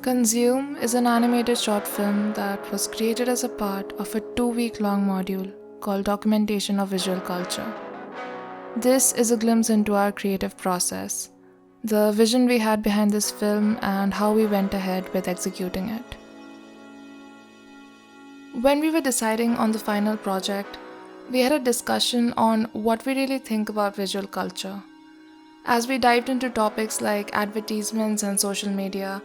Consume is an animated short film that was created as a part of a 2-week-long module called Documentation of Visual Culture. This is a glimpse into our creative process, the vision we had behind this film, and how we went ahead with executing it. When we were deciding on the final project, we had a discussion on what we really think about visual culture. As we dived into topics like advertisements and social media,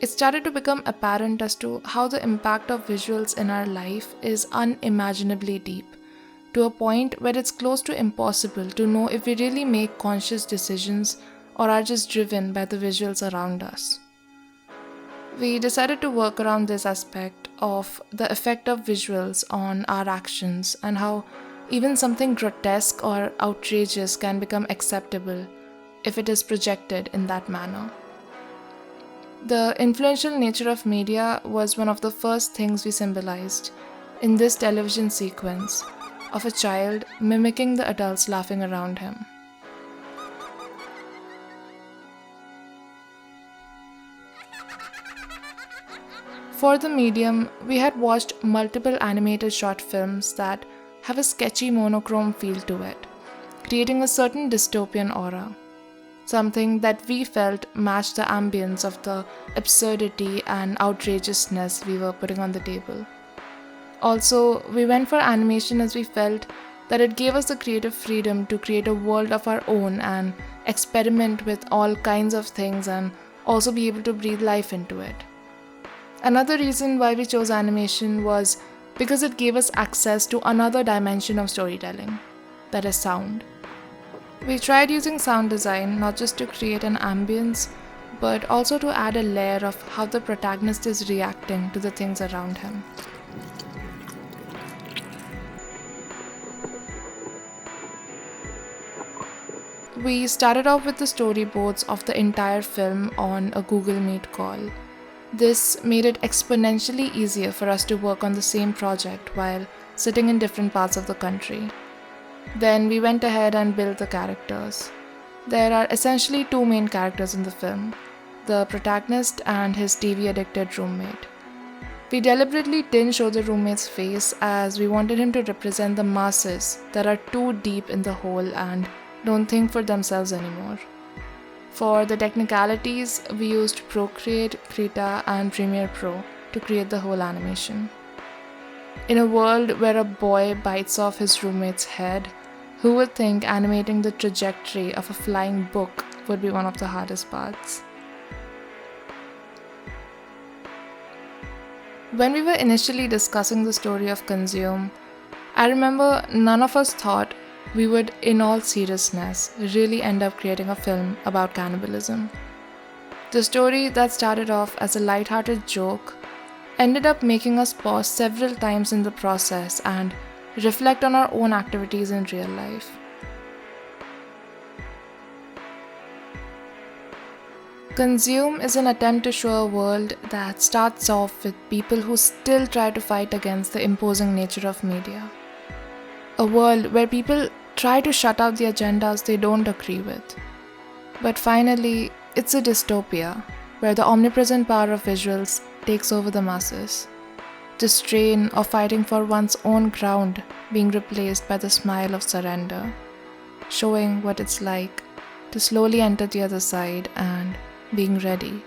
it started to become apparent as to how the impact of visuals in our life is unimaginably deep, to a point where it's close to impossible to know if we really make conscious decisions or are just driven by the visuals around us. We decided to work around this aspect of the effect of visuals on our actions and how even something grotesque or outrageous can become acceptable if it is projected in that manner. The influential nature of media was one of the first things we symbolized in this television sequence of a child mimicking the adults laughing around him. For the medium, we had watched multiple animated short films that have a sketchy monochrome feel to it, creating a certain dystopian aura. Something that we felt matched the ambience of the absurdity and outrageousness we were putting on the table. Also, we went for animation as we felt that it gave us the creative freedom to create a world of our own and experiment with all kinds of things and also be able to breathe life into it. Another reason why we chose animation was because it gave us access to another dimension of storytelling, that is sound. We tried using sound design not just to create an ambience, but also to add a layer of how the protagonist is reacting to the things around him. We started off with the storyboards of the entire film on a Google Meet call. This made it exponentially easier for us to work on the same project while sitting in different parts of the country. Then we went ahead and built the characters. There are essentially two main characters in the film, the protagonist and his TV-addicted roommate. We deliberately didn't show the roommate's face as we wanted him to represent the masses that are too deep in the hole and don't think for themselves anymore. For the technicalities, we used Procreate, Krita, and Premiere Pro to create the whole animation. In a world where a boy bites off his roommate's head, who would think animating the trajectory of a flying book would be one of the hardest parts? When we were initially discussing the story of Consume, I remember none of us thought we would, in all seriousness, really end up creating a film about cannibalism. The story that started off as a lighthearted joke ended up making us pause several times in the process and reflect on our own activities in real life. Consume is an attempt to show a world that starts off with people who still try to fight against the imposing nature of media. A world where people try to shut out the agendas they don't agree with. But finally, it's a dystopia where the omnipresent power of visuals takes over the masses. The strain of fighting for one's own ground being replaced by the smile of surrender, showing what it's like to slowly enter the other side and being ready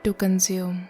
to consume.